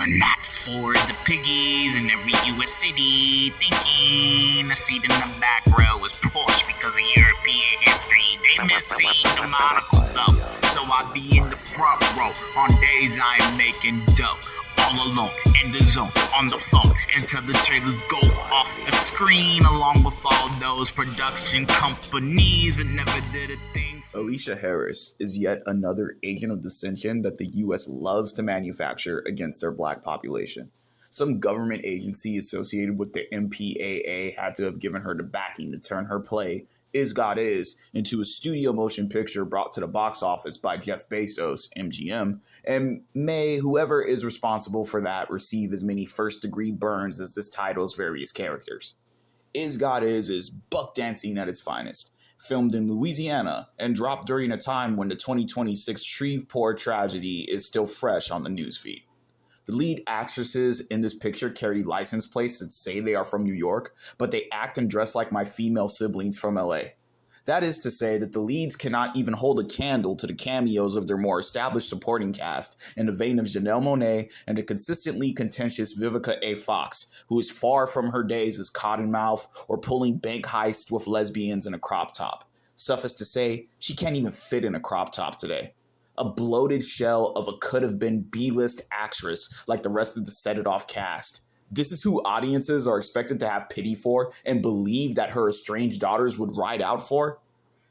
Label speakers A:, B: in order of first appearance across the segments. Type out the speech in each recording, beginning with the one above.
A: And that's for the piggies in every US city thinking a seat in the back row is Porsche because of European history. They miss seeing the monocle though, so I be in the front row on days I am making dough. All alone, in the zone, on the phone, until the trailers go off the screen, along with all those production companies that never did a thing.
B: Alicia Harris is yet another agent of dissension that the U.S. loves to manufacture against their black population. Some government agency associated with the MPAA had to have given her the backing to turn her play, Is God Is, into a studio motion picture brought to the box office by Jeff Bezos, MGM, and may whoever is responsible for that receive as many first-degree burns as this title's various characters. Is God Is buck dancing at its finest, filmed in Louisiana and dropped during a time when the 2026 Shreveport tragedy is still fresh on the newsfeed. The lead actresses in this picture carry license plates that say they are from New York, but they act and dress like my female siblings from LA. That is to say that the leads cannot even hold a candle to the cameos of their more established supporting cast in the vein of Janelle Monáe and the consistently contentious Vivica A. Fox, who is far from her days as Cottonmouth or pulling bank heists with lesbians in a crop top. Suffice to say, she can't even fit in a crop top today. A bloated shell of a could-have-been B-list actress like the rest of the Set It Off cast. This is who audiences are expected to have pity for and believe that her estranged daughters would ride out for?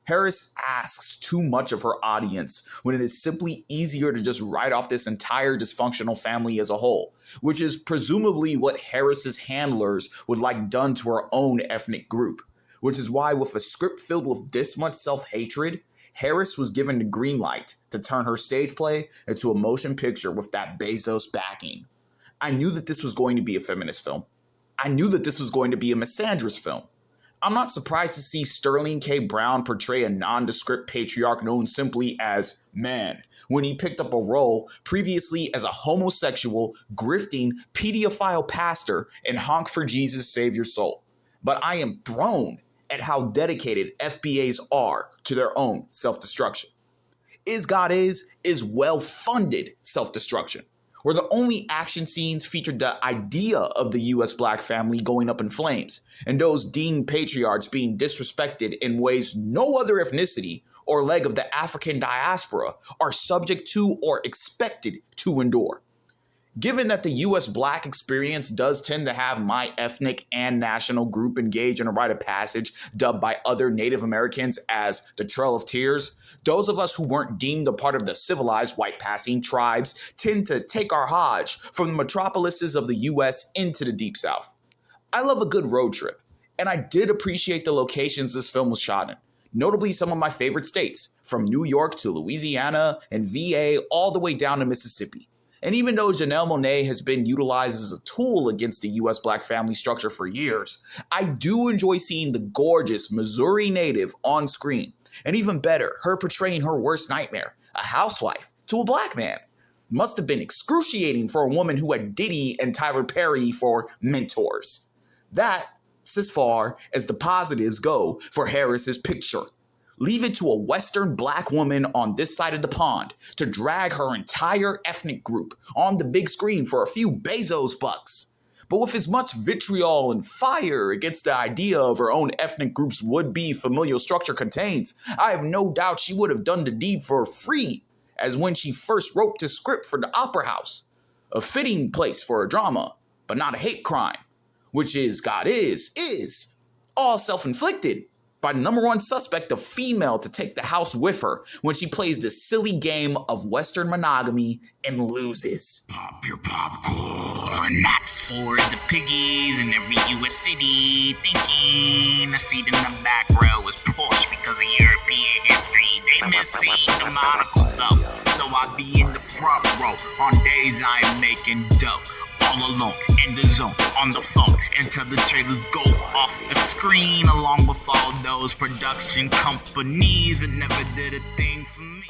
B: Harris asks too much of her audience when it is simply easier to just write off this entire dysfunctional family as a whole, which is presumably what Harris's handlers would like done to her own ethnic group. Which is why, with a script filled with this much self-hatred, Harris was given the green light to turn her stage play into a motion picture with that Bezos backing. I knew that this was going to be a feminist film. I knew that this was going to be a misandrist film. I'm not surprised to see Sterling K. Brown portray a nondescript patriarch known simply as man when he picked up a role previously as a homosexual, grifting, pedophile pastor in Honk for Jesus Save Your Soul. But I am thrown at how dedicated FBAs are to their own self-destruction. Is God Is well-funded self-destruction, where the only action scenes featured the idea of the U.S. black family going up in flames, and those deemed patriarchs being disrespected in ways no other ethnicity or leg of the African diaspora are subject to or expected to endure. Given that the U.S. black experience does tend to have my ethnic and national group engage in a rite of passage dubbed by other Native Americans as the Trail of Tears, those of us who weren't deemed a part of the civilized white-passing tribes tend to take our Hajj from the metropolises of the U.S. into the Deep South. I love a good road trip, and I did appreciate the locations this film was shot in. Notably some of my favorite states, from New York to Louisiana and VA all the way down to Mississippi. And even though Janelle Monáe has been utilized as a tool against the U.S. black family structure for years, I do enjoy seeing the gorgeous Missouri native on screen. And even better, her portraying her worst nightmare, a housewife, to a black man. Must have been excruciating for a woman who had Diddy and Tyler Perry for mentors. That's as far as the positives go for Harris's picture. Leave it to a Western black woman on this side of the pond to drag her entire ethnic group on the big screen for a few Bezos bucks. But with as much vitriol and fire against the idea of her own ethnic group's would-be familial structure contains, I have no doubt she would have done the deed for free, as when she first wrote the script for the Opera House. A fitting place for a drama, but not a hate crime, which is God is all self-inflicted by the number one suspect, a female, to take the house with her when she plays this silly game of Western monogamy and loses.
A: Pop your popcorn. That's for the piggies in every US city thinking a seat in the back row is Porsche because of European history. They miss seeing the monocle though, so I be in the front row on days I am making dough. All alone, in the zone, on the phone, until the trailers go off the screen, along with all those production companies that never did a thing for me.